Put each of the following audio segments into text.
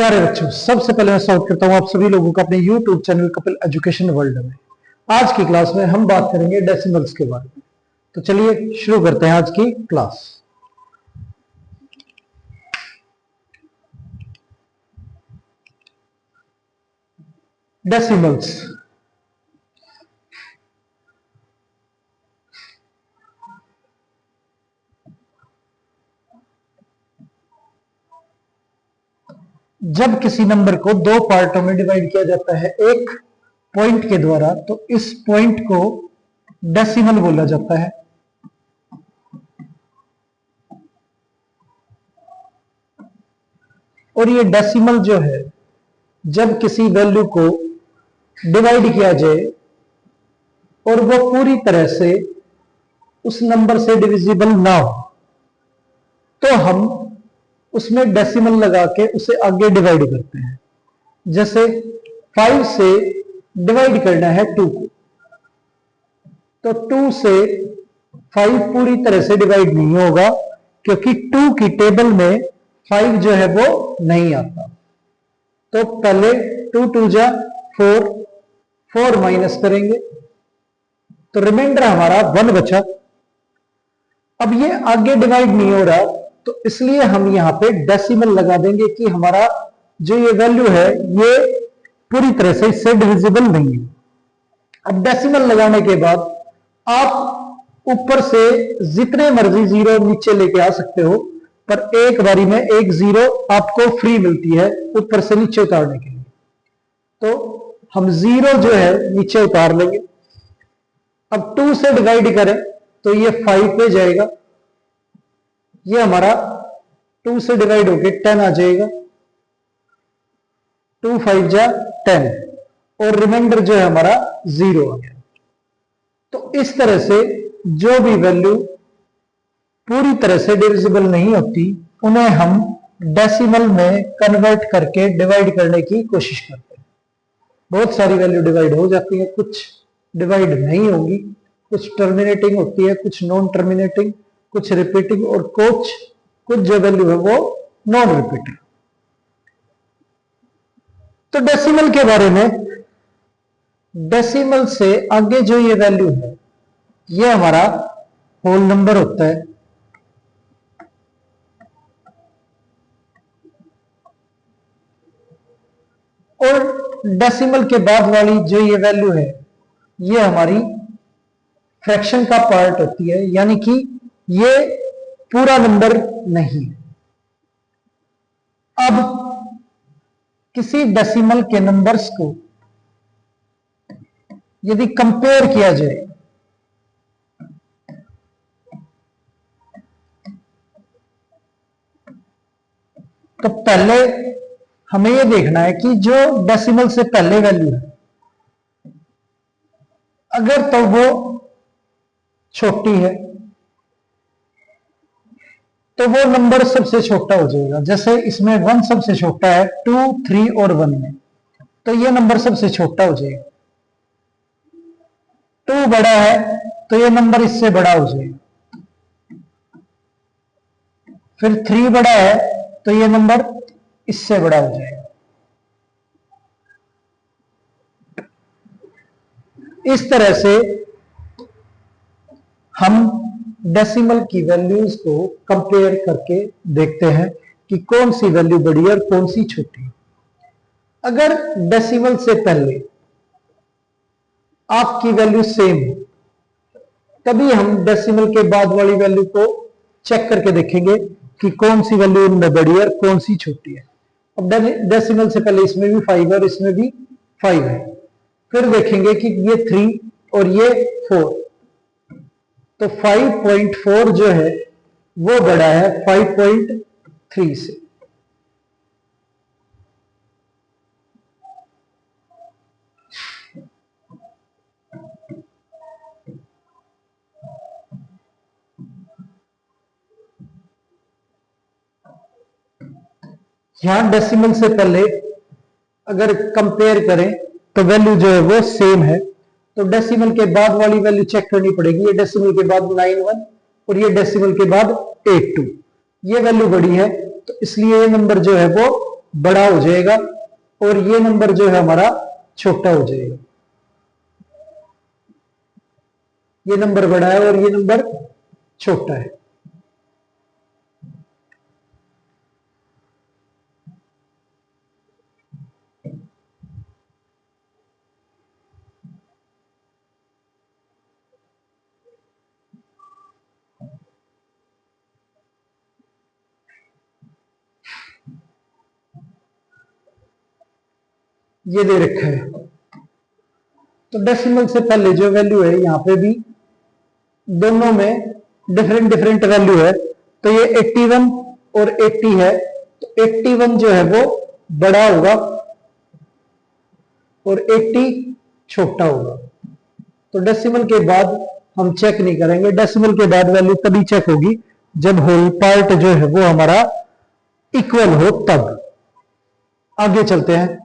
प्यारे बच्चों, सबसे पहले मैं स्वागत करता हूं आप सभी लोगों का अपने YouTube channel Kapil education world में। आज की क्लास में हम बात करेंगे डेसिमल्स के बारे में। तो चलिए शुरू करते हैं आज की क्लास। डेसिमल्स जब किसी नंबर को दो पार्टों में डिवाइड किया जाता है एक पॉइंट के द्वारा, तो इस पॉइंट को डेसिमल बोला जाता है। और ये डेसिमल जो है, जब किसी वैल्यू को डिवाइड किया जाए और वो पूरी तरह से उस नंबर से डिविजिबल ना हो, तो हम उसमें डेसिमल लगा के उसे आगे डिवाइड करते हैं। जैसे 5 से डिवाइड करना है 2 को, तो 2 से 5 पूरी तरह से डिवाइड नहीं होगा, क्योंकि 2 की टेबल में 5 जो है वो नहीं आता। तो पहले 2 2 जा 4, 4 माइनस करेंगे तो रिमाइंडर हमारा 1 बचा। अब ये आगे डिवाइड नहीं हो रहा, तो इसलिए हम यहां पे डेसिमल लगा देंगे कि हमारा जो ये वैल्यू है ये पूरी तरह से इससे डिविजिबल नहीं है। अब डेसिमल लगाने के बाद आप ऊपर से जितने मर्जी जीरो नीचे लेके आ सकते हो, पर एक बारी में एक जीरो आपको फ्री मिलती है ऊपर से नीचे उतारने के लिए। तो हम जीरो जो है नीचे उतार लेंगे। अब 2 से डिवाइड करें तो ये 5 पे जाएगा, ये हमारा 2 से डिवाइड होके 10 आ जाएगा। 2 5 जा 10 और रिमाइंडर जो है हमारा 0 आ गया। तो इस तरह से जो भी वैल्यू पूरी तरह से डिविजिबल नहीं होती, उन्हें हम डेसिमल में कन्वर्ट करके डिवाइड करने की कोशिश करते हैं। बहुत सारी वैल्यू डिवाइड हो जाती है, कुछ डिवाइड नहीं होगी, कुछ टर्मिनेटिंग होती है, कुछ नॉन टर्मिनेटिंग, कुछ रिपीटिंग और कुछ जो वैल्यू है वो नॉन रिपीटिंग। तो डेसिमल के बारे में, डेसिमल से आगे जो ये वैल्यू है ये हमारा होल नंबर होता है। और डेसिमल के बाद वाली जो ये वैल्यू है ये हमारी फ्रैक्शन का पार्ट होती है, यानी कि ये पूरा नंबर नहीं। अब किसी डेसिमल के नंबर्स को यदि कंपेयर किया जाए तो पहले हमें यह देखना है कि जो डेसिमल से पहले वैल्यू है, अगर तो वो छोटी है तो वो नंबर सबसे छोटा हो जाएगा। जैसे इसमें 1 सबसे छोटा है, 2 3 और 1 में, तो ये नंबर सबसे छोटा हो जाएगा। 2 बड़ा है तो ये नंबर इससे बड़ा हो जाएगा। फिर 3 बड़ा है तो ये नंबर इससे बड़ा हो जाएगा। इस तरह से हम डेसिमल की वैल्यूज को कंपेयर करके देखते हैं कि कौन सी वैल्यू बड़ी है और कौन सी छोटी। अगर डेसिमल से पहले आपकी वैल्यू सेम हो, तभी हम डेसिमल के बाद वाली वैल्यू को चेक करके देखेंगे कि कौन सी वैल्यू इनमें बड़ी है और कौन सी छोटी है। अब डेसिमल से पहले इसमें भी 5 है और इसमें भी 5 है, फिर देखेंगे कि ये 3 और ये 4, तो 5.4 जो है वो बड़ा है 5.3 से। यहां डेसिमल से पहले अगर कंपेयर करें तो वैल्यू जो है वो सेम है, तो डेसिमल के बाद वाली वैल्यू चेक करनी पड़ेगी। ये डेसिमल के बाद 9 1 और ये डेसिमल के बाद 8 2, ये वैल्यू बड़ी है, तो इसलिए ये नंबर जो है वो बड़ा हो जाएगा और ये नंबर जो है हमारा छोटा हो जाएगा। ये नंबर बड़ा है और ये नंबर छोटा है। ये दे रखा है, तो डेसिमल से पहले जो वैल्यू है यहां पे भी दोनों में डिफरेंट डिफरेंट वैल्यू है। तो ये 81 और 80 है, तो 81 जो है वो बड़ा होगा और 80 छोटा होगा। तो डेसिमल के बाद हम चेक नहीं करेंगे, डेसिमल के बाद वैल्यू तभी चेक होगी जब होल पार्ट जो है वो हमारा इक्वल हो तब। आगे चलते हैं।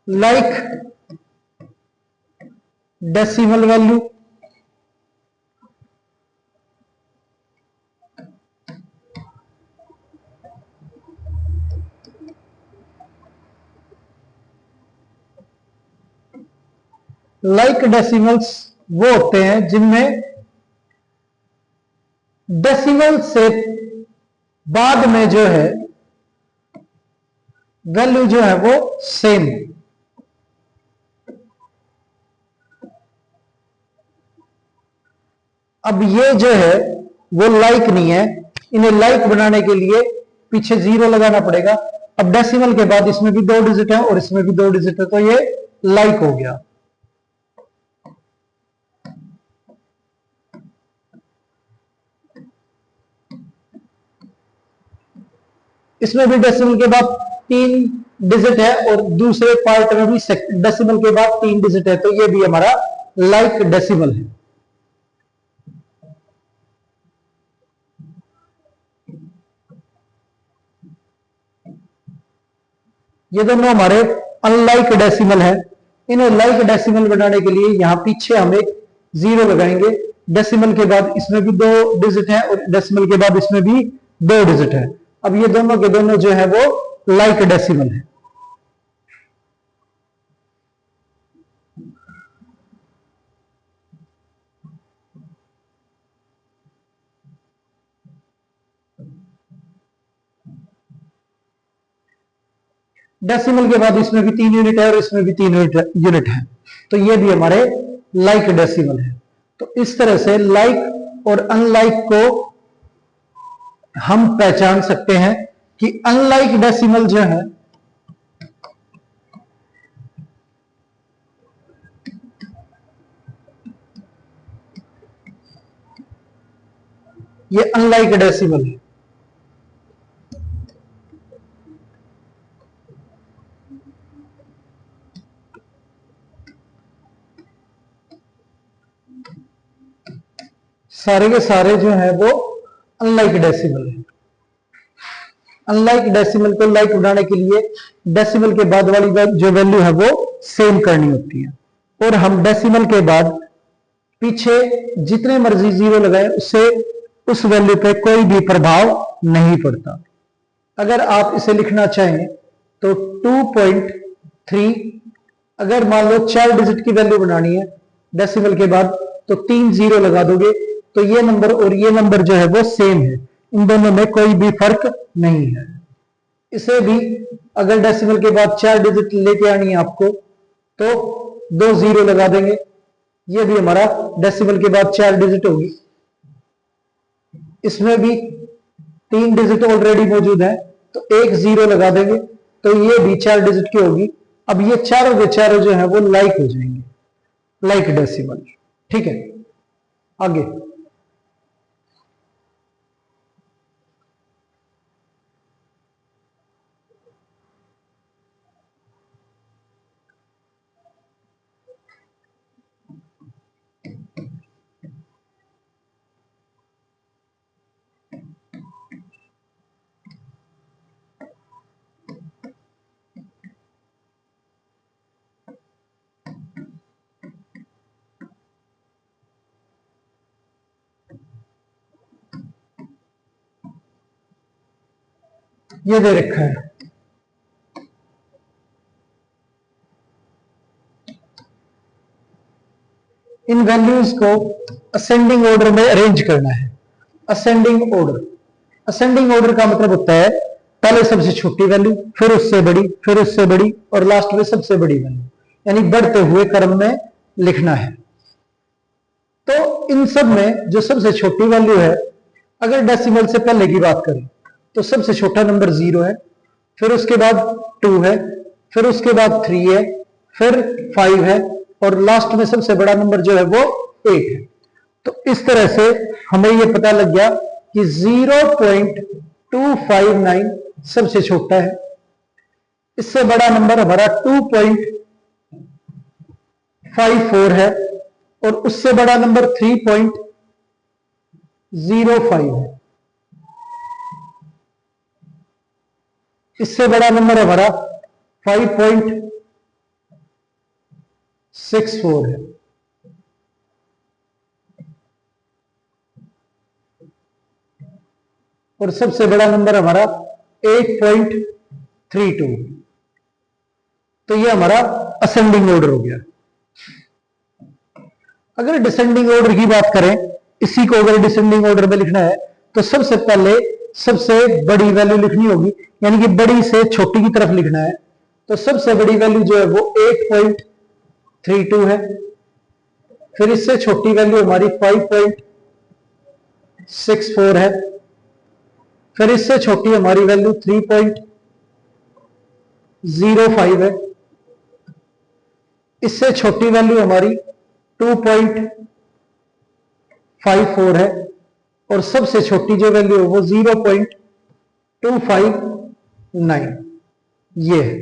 Like decimal value, like decimals वो होते हैं जिनमें डेसिमल से बाद में जो है वैल्यू जो है वो सेम। अब ये जो है वो लाइक नहीं है, इन्हें लाइक बनाने के लिए पीछे जीरो लगाना पड़ेगा। अब डेसिमल के बाद इसमें भी 2 डिजिट है और इसमें भी 2 डिजिट है, तो ये लाइक हो गया। इसमें भी डेसिमल के बाद 3 डिजिट है और दूसरे पार्ट में भी डेसिमल के बाद 3 डिजिट है, तो ये भी हमारा लाइक डेसिमल है। ये दोनों हमारे अनलाइक डेसिमल है। इन्हें लाइक डेसिमल बनाने के लिए यहां पीछे हम एक जीरो लगाएंगे। डेसिमल के बाद इसमें भी 2 डिजिट है और डेसिमल के बाद इसमें भी 2 डिजिट है। अब ये दोनों के दोनों जो है वो लाइक डेसिमल है। डेसिमल के बाद इसमें भी 3 यूनिट है और इसमें भी 3 यूनिट है, तो ये भी हमारे लाइक डेसिमल है। तो इस तरह से लाइक और अनलाइक को हम पहचान सकते हैं कि अनलाइक डेसिमल जो है ये अनलाइक डेसिमल है। सारे के सारे जो है वो अनलाइक डेसिमल है। अनलाइक डेसिमल को लाइक बनाने के लिए डेसिमल के बाद वाली जो वैल्यू है वो सेम करनी होती है, और हम डेसिमल के बाद पीछे जितने मर्जी जीरो लगाए उससे उस वैल्यू पे कोई भी प्रभाव नहीं पड़ता। अगर आप इसे लिखना चाहें तो 2.3, अगर मान लो 4 डिजिट की वैल्यू बनानी है डेसिमल के बाद, तो 3 जीरो लगा दोगे तो ये नंबर और ये नंबर जो है वो सेम है, इन दोनों में कोई भी फर्क नहीं है। इसे भी अगर डेसिमल के बाद 4 डिजिट लेके आनी है आपको तो 2 जीरो लगा देंगे, ये भी हमारा डेसिमल के बाद 4 डिजिट होगी। इसमें भी 3 डिजिट ऑलरेडी मौजूद है, तो 1 जीरो लगा देंगे तो ये भी 4 डिजिट की होगी। अब ये चारों के चारों जो है वो लाइक हो जाएंगे, लाइक डेसिमल। ठीक है, आगे। ये दे रखा है। इन वैल्यूज को असेंडिंग ऑर्डर में अरेंज करना है। असेंडिंग ऑर्डर, असेंडिंग ऑर्डर का मतलब होता है पहले सबसे छोटी वैल्यू, फिर उससे बड़ी, फिर उससे बड़ी, और लास्ट में सबसे बड़ी वैल्यू, यानी बढ़ते हुए क्रम में लिखना है। तो इन सब में जो सबसे छोटी वैल्यू है, अगर डेसिमल से पहले की बात करें तो सबसे छोटा नंबर 0 है, फिर उसके बाद 2 है, फिर उसके बाद 3 है, फिर 5 है, और लास्ट में सबसे बड़ा नंबर जो है वो 8 है। तो इस तरह से हमें ये पता लग गया कि 0.259 सबसे छोटा है, इससे बड़ा नंबर हमारा 2.54 है, और उससे बड़ा नंबर 3.05 है, इससे बड़ा नंबर हमारा 5.64 है, और सबसे बड़ा नंबर हमारा 8.32। तो ये हमारा असेंडिंग ऑर्डर हो गया। अगर डिसेंडिंग ऑर्डर की बात करें, इसी को अगर डिसेंडिंग ऑर्डर में लिखना है तो सबसे पहले सबसे बड़ी वैल्यू लिखनी होगी, यानी कि बड़ी से छोटी की तरफ लिखना है। तो सबसे बड़ी वैल्यू जो है वो 8.32 है, फिर इससे छोटी वैल्यू हमारी 5.64 है, फिर इससे छोटी हमारी वैल्यू 3.05 है, इससे छोटी वैल्यू हमारी 2.54 है, और सबसे छोटी जो वैल्यू है वो 0.259 ये है।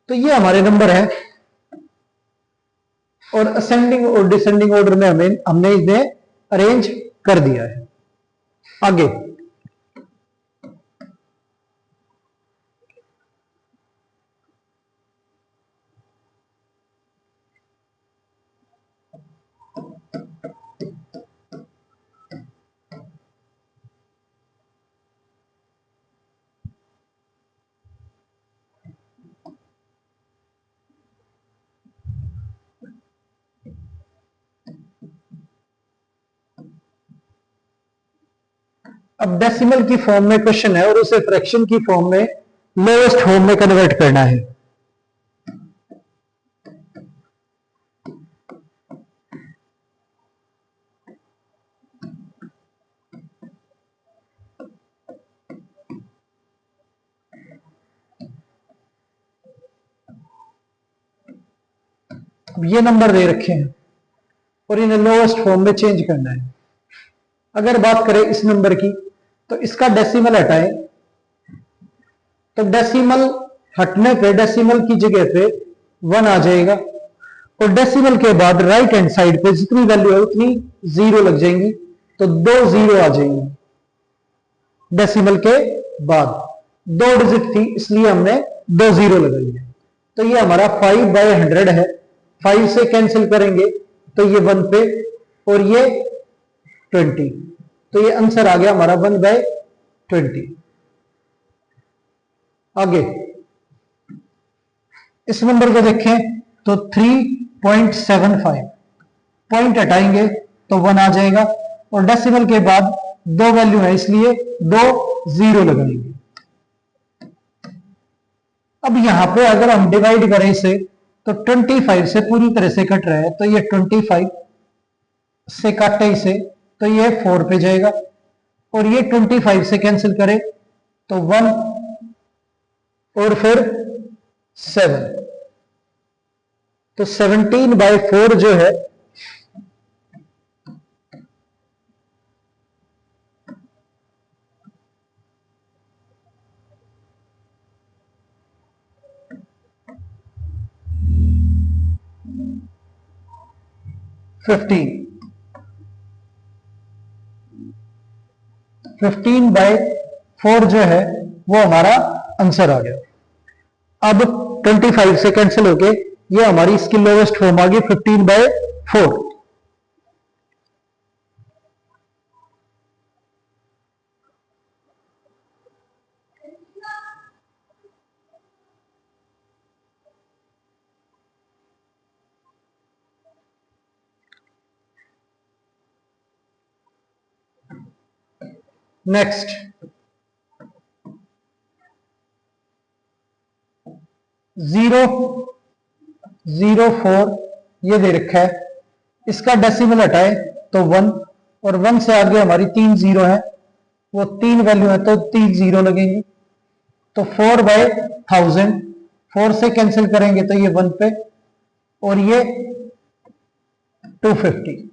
तो ये हमारे नंबर है, और असेंडिंग और डिसेंडिंग ऑर्डर में हमने इन्हें अरेंज कर दिया है। आगे अब डेसिमल की फॉर्म में क्वेश्चन है, और उसे फ्रैक्शन की फॉर्म में लोएस्ट फॉर्म में कन्वर्ट करना है। अब ये नंबर दे रखे हैं और इन्हें लोएस्ट फॉर्म में चेंज करना है। अगर बात करें इस नंबर की, तो इसका डेसिमल हटाएं, तो डेसिमल हटने पे डेसिमल की जगह पे 1 आ जाएगा, और डेसिमल के बाद राइट हैंड साइड पे जितनी वैल्यू है उतनी 0 लग जाएंगी, तो 2 0 आ जाएंगी। डेसिमल के बाद 2 डिजिट थी इसलिए हमने 2 0 लगाई है। तो ये हमारा 5/100 है, 5 से कैंसिल करेंगे तो ये 1 पे, और ये 20, तो ये आंसर आ गया हमारा 1/20। आगे इस नंबर को देखें तो 3.75, पॉइंट हटाएंगे तो 1 आ जाएगा, और डेसिमल के बाद 2 वैल्यू है इसलिए 2 0 लगाएंगे। अब यहां पे अगर हम डिवाइड करें इसे, तो 25 से पूरी तरह से कट रहा है, तो ये 25 से काटे इसे तो ये 4 पे जाएगा, और ये 25 से कैंसिल करे तो 1 और फिर 7, तो 17/4 जो है फिफ्टीन 15/4 जो है वो हमारा आंसर आ गया। अब 25 से कैंसिल होके ये हमारी इसकी लोवेस्ट फॉर्म आ गई 15/4। नेक्स्ट 004 ये दे रखा है, इसका डेसिमल हटाए तो 1, और 1 से आगे हमारी 3 जीरो है, वो 3 वैल्यू है तो 3 जीरो लगेंगी। तो 4/1000, 4 से कैंसिल करेंगे तो ये 1 पे, और ये 250,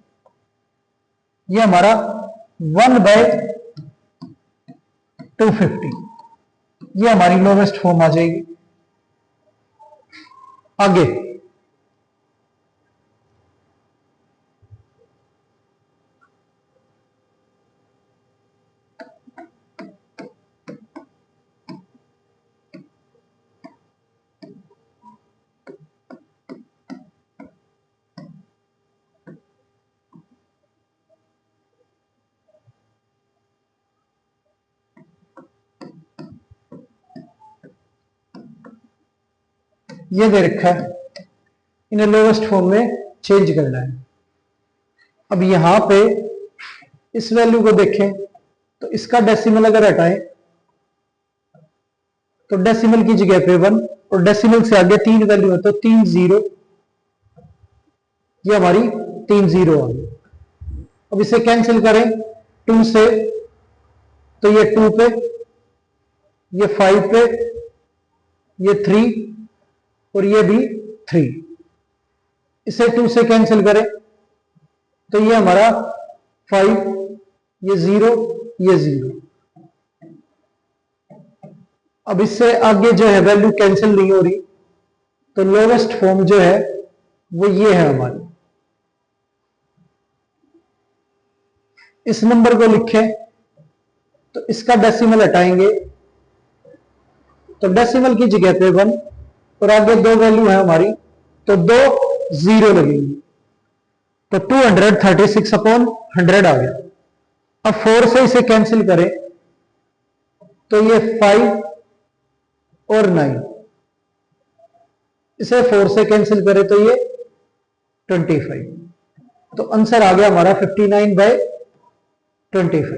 ये हमारा 1/250, ये हमारी लोवेस्ट फॉर्म आ जाएगी। आगे ये दे रखा है, इन्हें लोवेस्ट फॉर्म में चेंज करना है। अब यहां पे इस वैल्यू को देखें तो इसका डेसिमल अगर हटाएं तो डेसिमल की जगह पे 1, और डेसिमल से आगे 3 वैल्यू है तो 3 जीरो, ये हमारी 3 जीरो आ गई। अब इसे कैंसिल करें 2 से तो ये 2 पे, ये 5 पे, ये 3, और ये भी 3। इसे 2 से कैंसिल करें तो ये हमारा 5, ये 0, ये 0। अब इससे आगे जो है वैल्यू कैंसिल नहीं हो रही, तो लोवेस्ट फॉर्म जो है वो ये है हमारी। इस नंबर को लिखें तो इसका डेसिमल हटाएंगे तो डेसिमल की जगह पे 1, और आगे 2 वैल्यू है हमारी तो 2 जीरो लगेंगी, तो 236/100 आ गया। अब 4 से इसे कैंसिल करें तो ये 5 और 9, इसे 4 से कैंसिल करें तो ये 25, तो आंसर आ गया हमारा 59/25,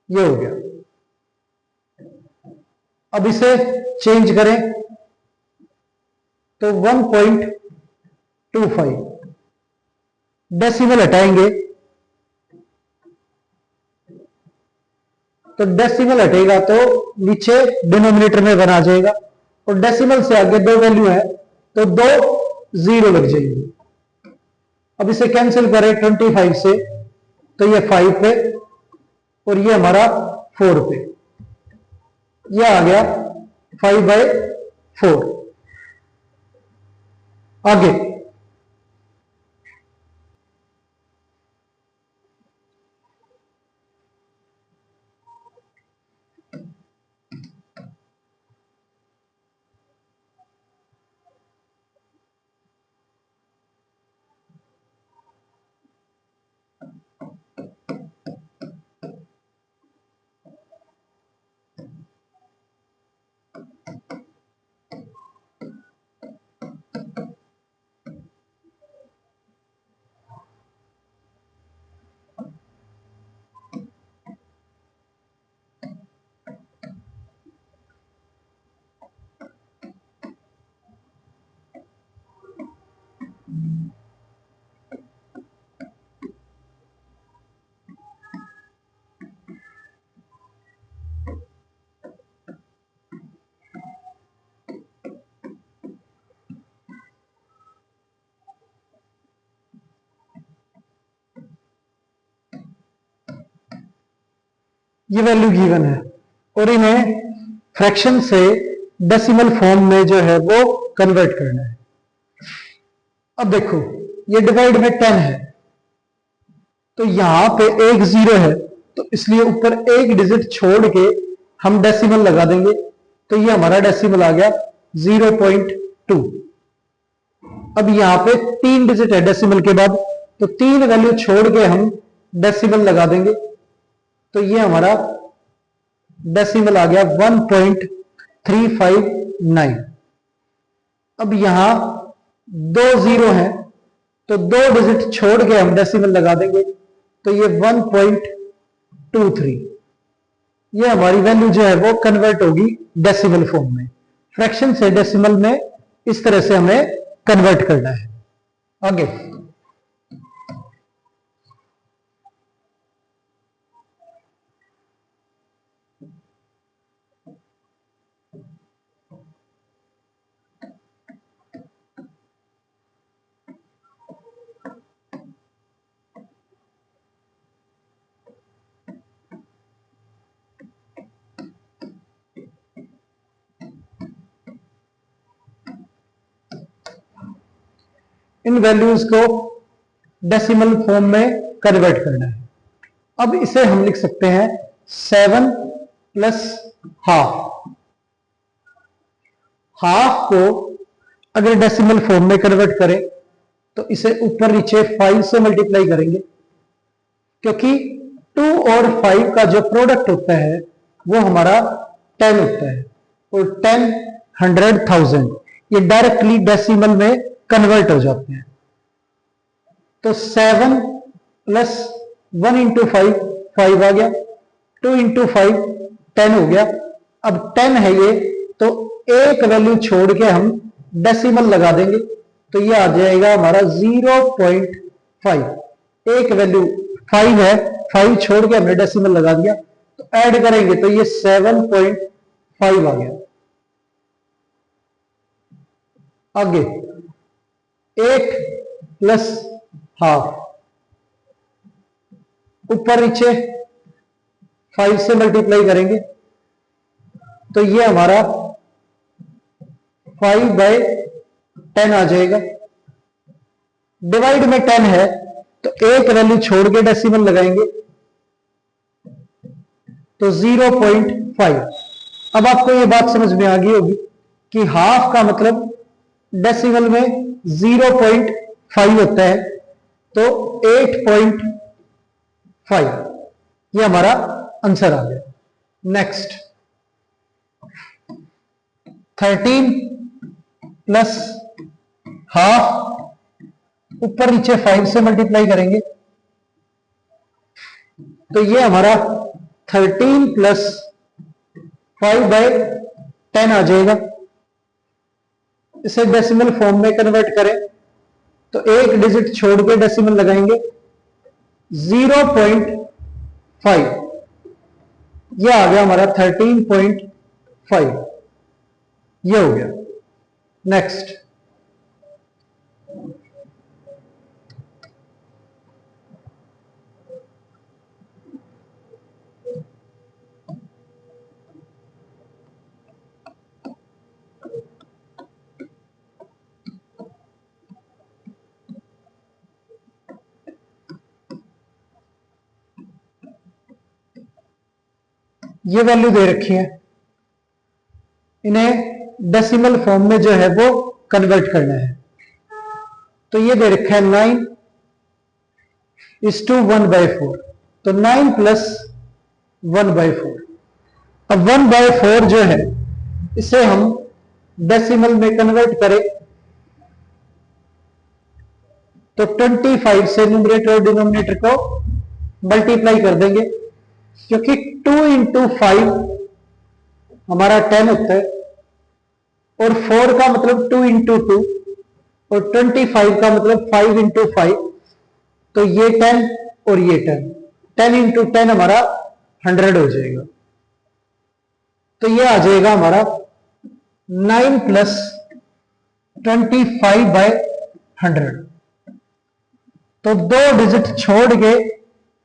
ये हो गया। अब इसे चेंज करें तो 1.25, डेसिमल हटाएंगे तो डेसिमल हटेगा तो नीचे डिनोमिनेटर में 1 आ जाएगा, और डेसिमल से आगे 2 वैल्यू है तो 2 जीरो लग जाएंगे। अब इसे कैंसिल करें 25 से तो ये 5 पे, और ये हमारा 4 पे, ये आ गया 5/4। आगे ये वैल्यू गिवन है, और इन्हें फ्रैक्शन से डेसिमल फॉर्म में जो है वो कन्वर्ट करना है। अब देखो ये डिवाइड में 10 है, तो यहां पे एक जीरो है, तो इसलिए ऊपर एक डिजिट छोड़ के हम डेसिमल लगा देंगे, तो ये हमारा डेसिमल आ गया 0.2। अब यहां पे 3 डिजिट है डेसिमल के बाद, तो 3 वैल्यू छोड़ के हम डेसिमल लगा देंगे, तो ये हमारा डेसिमल आ गया 1.359। अब यहां 2 जीरो हैं, तो 2 डिजिट छोड़ के हम डेसिमल लगा देंगे, तो ये 1.2 23। ये हमारी वैल्यू जो है वो कन्वर्ट होगी डेसिमल फॉर्म में। फ्रैक्शन से डेसिमल में इस तरह से हमें कन्वर्ट करना है। आगे इन वैल्यूज को डेसिमल फॉर्म में कन्वर्ट करना है। अब इसे हम लिख सकते हैं 7 प्लस हाफ। हाफ को अगर डेसिमल फॉर्म में कन्वर्ट करें तो इसे ऊपर नीचे 5 से मल्टीप्लाई करेंगे, क्योंकि 2 और 5 का जो प्रोडक्ट होता है वो हमारा 10 होता है, और 10 100,000 ये डायरेक्टली डेसिमल में कन्वर्ट हो जाते हैं। तो 7 प्लस 1 इंटू 5 5 आ गया, 2 इंटू 5 10 हो गया। अब 10 है ये, तो एक वैल्यू छोड़ के हम डेसिमल लगा देंगे, तो ये आ जाएगा हमारा 0.5। एक वैल्यू 5 है, 5 छोड़ के हमने डेसिमल लगा दिया, तो ऐड करेंगे तो ये 7.5 आ गया। आगे 8 प्लस हाफ, ऊपर नीचे 5 से मल्टीप्लाई करेंगे तो ये हमारा 5/10 आ जाएगा। डिवाइड में 10 है तो एक वैल्यू छोड़ के डेसिमल लगाएंगे तो 0.5। अब आपको ये बात समझ में आ गई होगी कि हाफ का मतलब डेसिमल में 0.5 होता है, तो 8.5 ये हमारा आंसर आ गया। नेक्स्ट 13 प्लस हाफ, ऊपर नीचे 5 से मल्टीप्लाई करेंगे तो ये हमारा 13 प्लस 5/10 आ जाएगा। इसे डेसिमल फॉर्म में कन्वर्ट करें तो एक डिजिट छोड़ के डेसिमल लगाएंगे 0.5, ये आ गया हमारा 13.5, ये हो गया। नेक्स्ट ये वैल्यू दे रखी है, इन्हें डेसिमल फॉर्म में जो है वो कन्वर्ट करना है। तो ये दे रखा है 9:1/4, तो 9 प्लस 1/4। अब 1/4 जो है इसे हम डेसिमल में कन्वर्ट करें तो 25 से न्यूमरेटर और डिनोमिनेटर को मल्टीप्लाई कर देंगे, क्योंकि 2 इंटू 5 हमारा 10 होता है, और 4 का मतलब 2 इंटू 2, और 25 का मतलब 5 इंटू 5, तो ये 10 और ये 10 इंटू 10 हमारा 100 हो जाएगा। तो ये आ जाएगा हमारा 9 प्लस 25/100। तो 2 डिजिट छोड़ के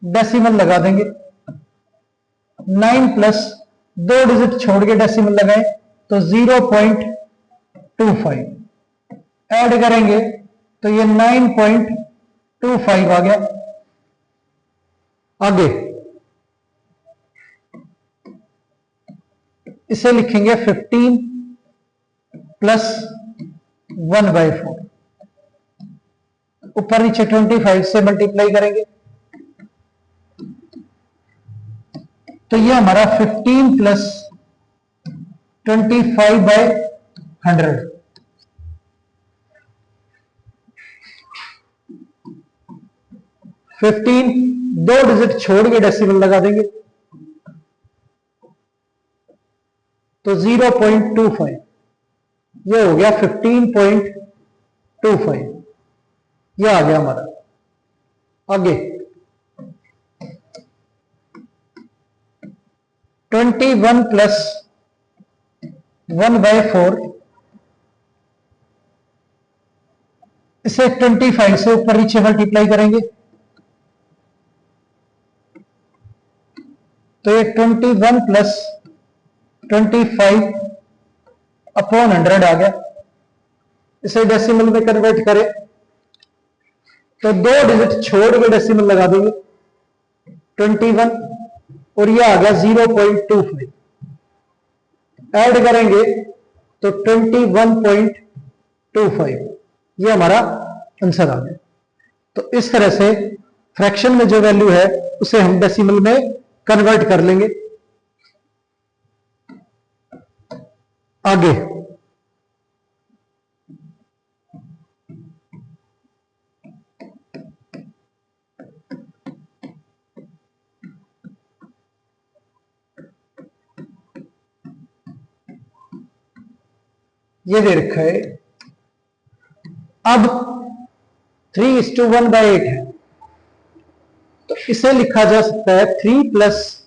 डेसिमल लगा देंगे, 9 प्लस 2 डिजिट छोड़ के डेसिमल लगाएं तो 0.25, ऐड करेंगे तो ये 9.25 आ गया। आगे इसे लिखेंगे 15 प्लस 1/4, ऊपर नीचे 25 से मल्टीप्लाई करेंगे तो ये हमारा 15 प्लस 25/100। 15 2 डिजिट छोड़ के डेसिमल लगा देंगे तो 0.25, ये हो गया 15.25, ये आ गया हमारा। आगे 21 प्लस 1/4, इसे 25 से ऊपर नीचे मल्टीप्लाई करेंगे तो ये 21 प्लस 25 अपॉन 100 आ गया। इसे डेसिमल में कन्वर्ट करें तो 2 डिजिट छोड़ के डेसिमल लगा देंगे 21 और ये आ गया 0.25, ऐड करेंगे तो 21.25, ये हमारा आंसर आ गया। तो इस तरह से फ्रैक्शन में जो वैल्यू है उसे हम डेसिमल में कन्वर्ट कर लेंगे। आगे ये दे रखा है, अब 3:1/8 है तो इसे लिखा जा सकता है 3 +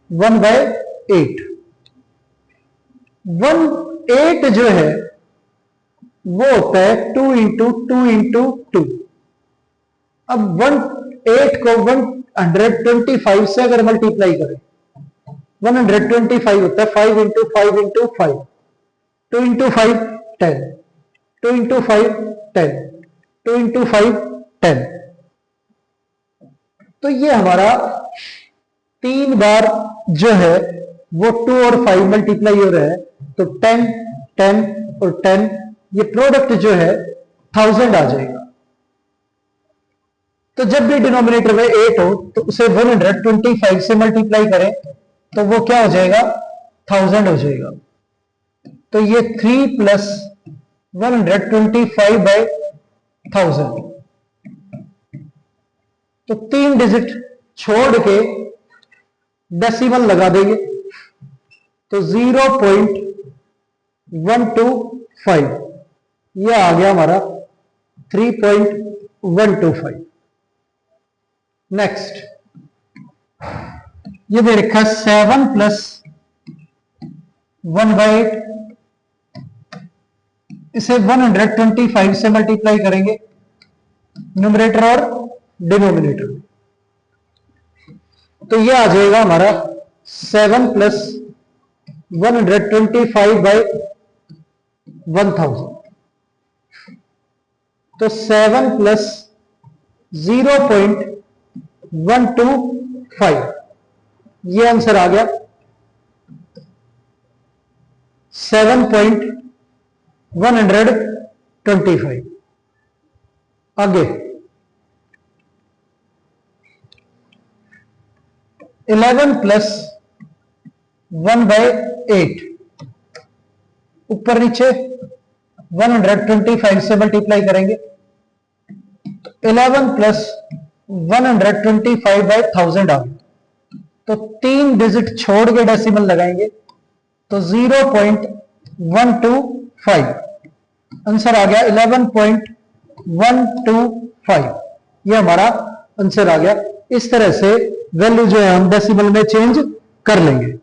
1/8। 1/8 जो है वो होता है 2 × 2 × 2। अब 1/8 को 125 से अगर मल्टीप्लाई करें 125 होता है 5 × 5 × 5, 2 × 5 10, 2 × 5 10, 2 × 5 10। तो ये हमारा 3 बार जो है वो 2 और 5 मल्टीप्लाई हो रहा है तो 10 10 और 10, ये प्रोडक्ट जो है 1000 आ जाएगा। तो जब भी डिनोमिनेटर में 8 हो तो उसे 125 से मल्टीप्लाई करें तो वो क्या हो जाएगा 1000 हो जाएगा। तो ये 3 + 125/1000, तो 3 डिजिट छोड़ के डेसिमल लगा देंगे तो 0.125, ये आ गया हमारा 3.125। नेक्स्ट ये दे रखा 7 + 1/8, इसे 125 से मल्टीप्लाई करेंगे न्यूमरेटर और डिनोमिनेटर, तो ये आ जाएगा हमारा 7 + 125/1000। तो 7 + 0.125, ये आंसर आ गया 7.125। आगे 11 + 1/8, ऊपर नीचे 125 से मल्टीप्लाई करेंगे तो 11 + 125/1000 आ गया। तो 3 डिजिट छोड़ के डेसिमल लगाएंगे तो 0.125, आंसर आ गया 11.125, ये हमारा आंसर आ गया। इस तरह से वैल्यू जो है हम डेसिमल में चेंज कर लेंगे।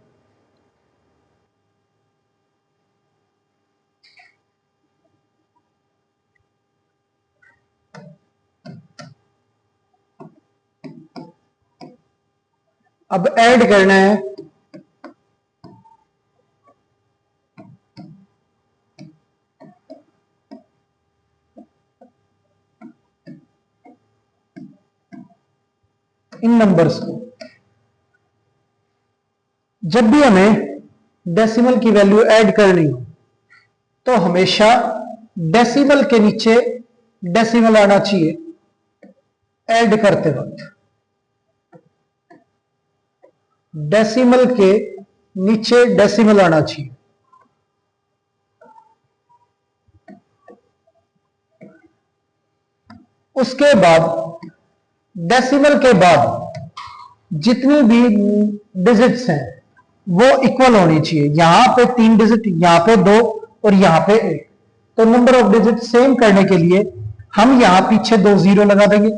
अब ऐड करना है इन नंबर्स को। जब भी हमें डेसिमल की वैल्यू ऐड करनी हो तो हमेशा डेसिमल के नीचे डेसिमल आना चाहिए ऐड करते वक्त। डेसिमल के नीचे डेसिमल आना चाहिए। उसके बाद डेसिमल के बाद जितनी भी डिजिट्स हैं वो इक्वल होनी चाहिए। यहां पे 3 डिजिट, यहां पे 2 और यहां पे 1। तो नंबर ऑफ डिजिट सेम करने के लिए हम यहां पीछे 2 जीरो लगा देंगे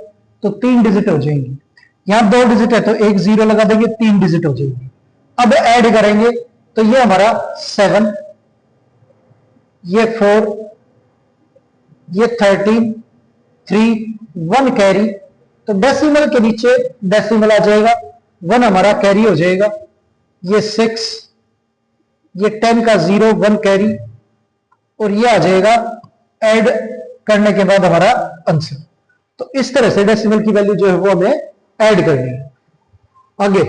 तो 3 डिजिट हो जाएंगी। यहां 2 डिजिट है तो 1 जीरो लगा देंगे, 3 डिजिट हो जाएंगी। अब ऐड करेंगे तो ये हमारा 7, ये 4, ये 13, 3, 1 कैरी। तो डेसिमल के नीचे डेसिमल आ जाएगा, 1 हमारा कैरी हो जाएगा। ये 6, ये 10 का 0, 1 कैरी, और ये आ जाएगा ऐड करने के बाद हमारा आंसर। तो इस तरह से डेसिमल की वैल्यू जो है वो हमें ऐड करनी है। आगे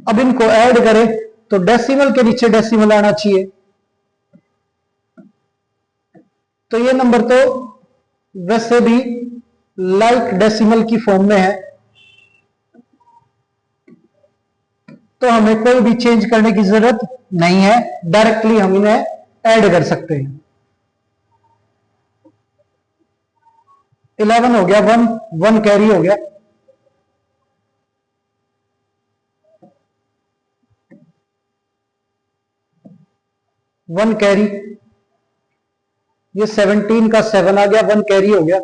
अब इनको ऐड करें तो डेसिमल के नीचे डेसिमल आना चाहिए। तो ये नंबर तो वैसे भी लाइक डेसिमल की फॉर्म में है, तो हमें कोई भी चेंज करने की जरूरत नहीं है, डायरेक्टली हम इन्हें ऐड कर सकते हैं। 11 हो गया, 1 कैरी हो गया। वन कैरी, ये 17 का 7 आ गया, 1 कैरी हो गया।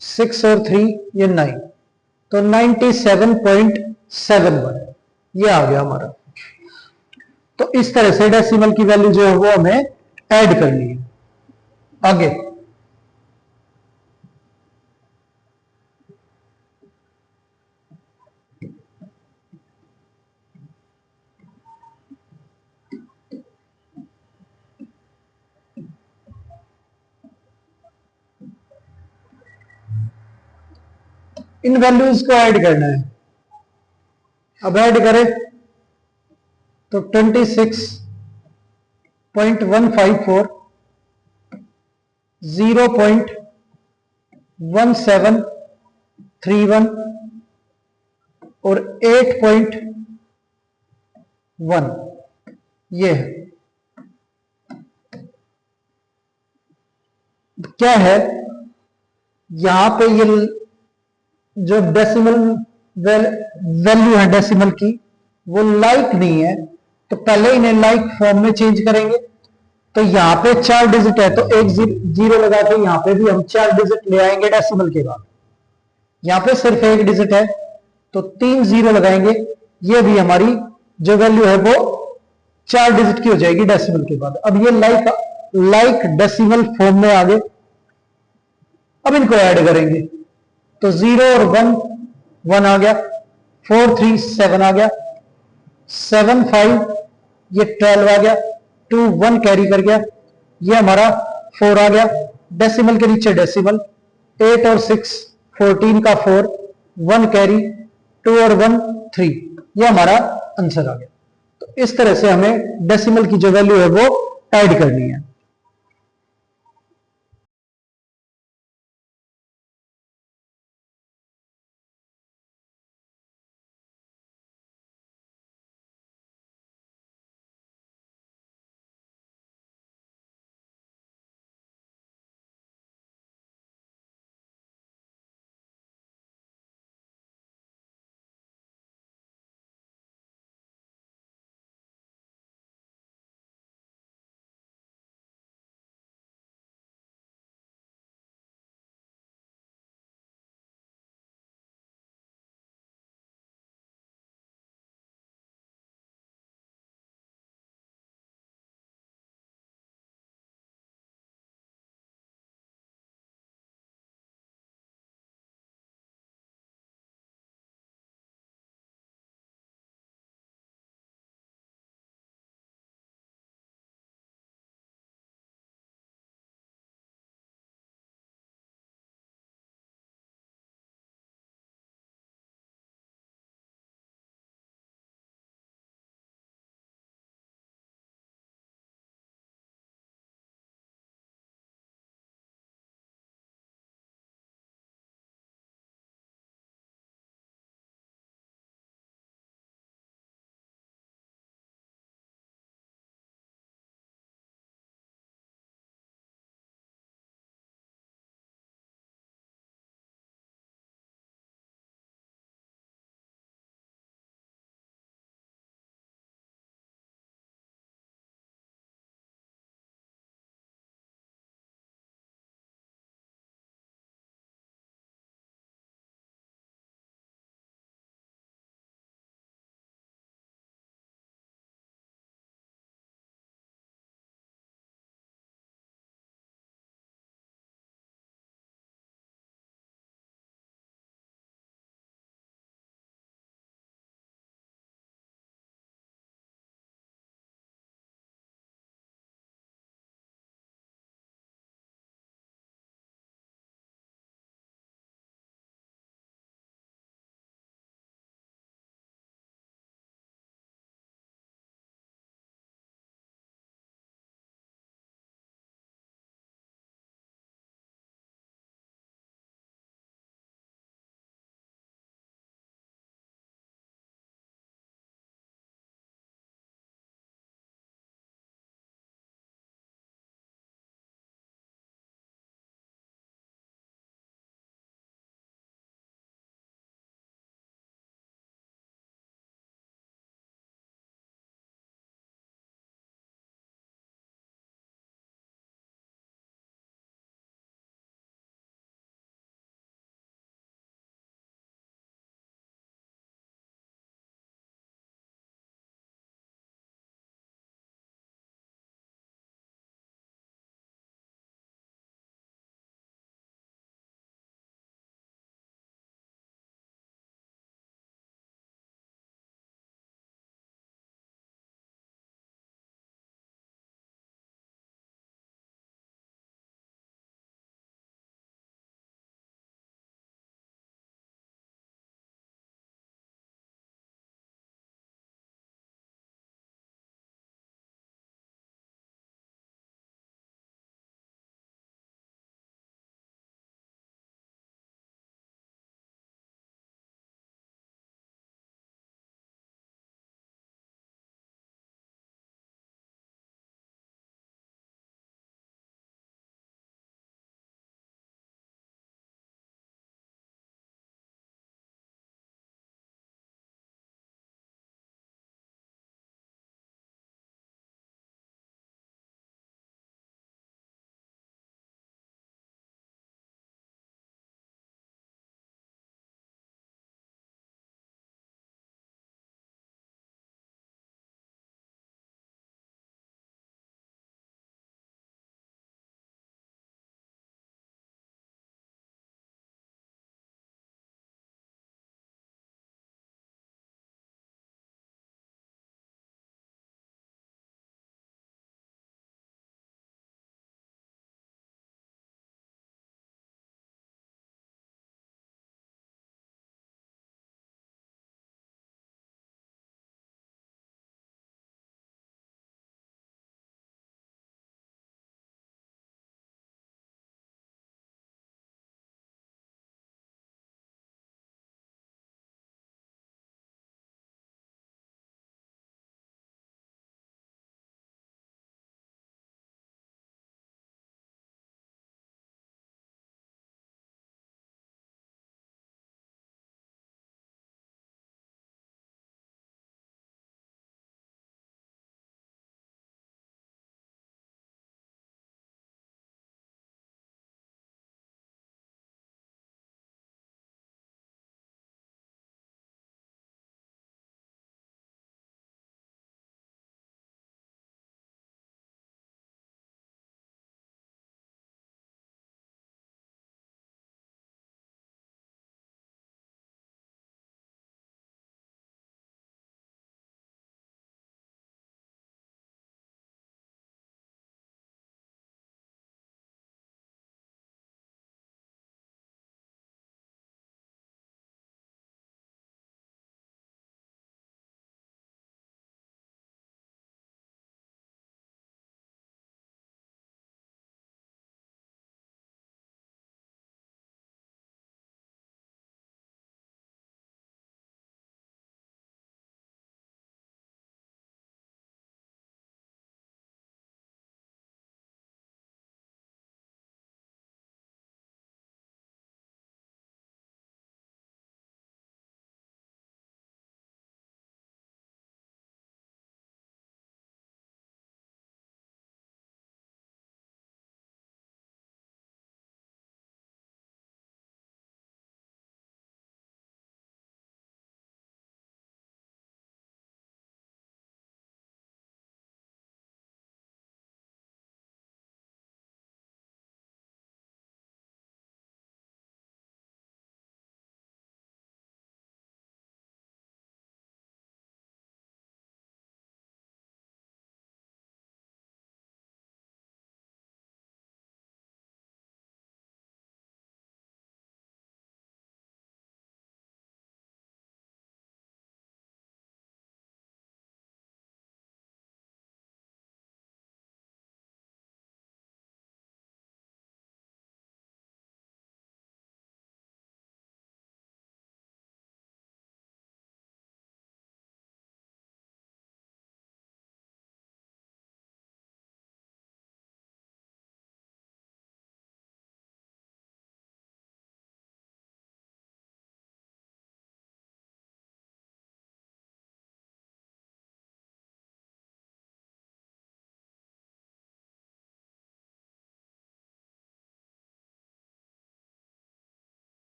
6 और 3 ये 9, तो 97.71 ये आ गया हमारा। तो इस तरह से डेसिमल की वैल्यू जो है वो हमें ऐड करनी है। आगे इन वैल्यूज को ऐड करना है। अब ऐड करें तो 26.154, 0.1731 और 8.1 ये है। क्या है यहां पे ये जो डेसिमल वैल्यू है डेसिमल की वो लाइक नहीं है, तो पहले इन्हें लाइक फॉर्म में चेंज करेंगे। तो यहां पे 4 डिजिट है तो एक जीरो लगा के यहां पे भी हम 4 डिजिट ले आएंगे डेसिमल के बाद। यहां पे सिर्फ एक डिजिट है तो 3 जीरो लगाएंगे, ये भी हमारी जो वैल्यू है वो 4 डिजिट की हो जाएगी डेसिमल के बाद। अब ये लाइक डेसिमल फॉर्म में आ गए। अब इनको ऐड करेंगे तो 0 और 1 आ गया, 4 3 7 आ गया, 7 5 ये 12 आ गया, 2 1 कैरी कर गया, ये हमारा 4 आ गया। डेसिमल के नीचे डेसिमल, 8 और 6 14 का 4, 1 कैरी, 2 और 1 3, ये हमारा आंसर आ गया। तो इस तरह से हमें डेसिमल की जो वैल्यू है वो ऐड करनी है।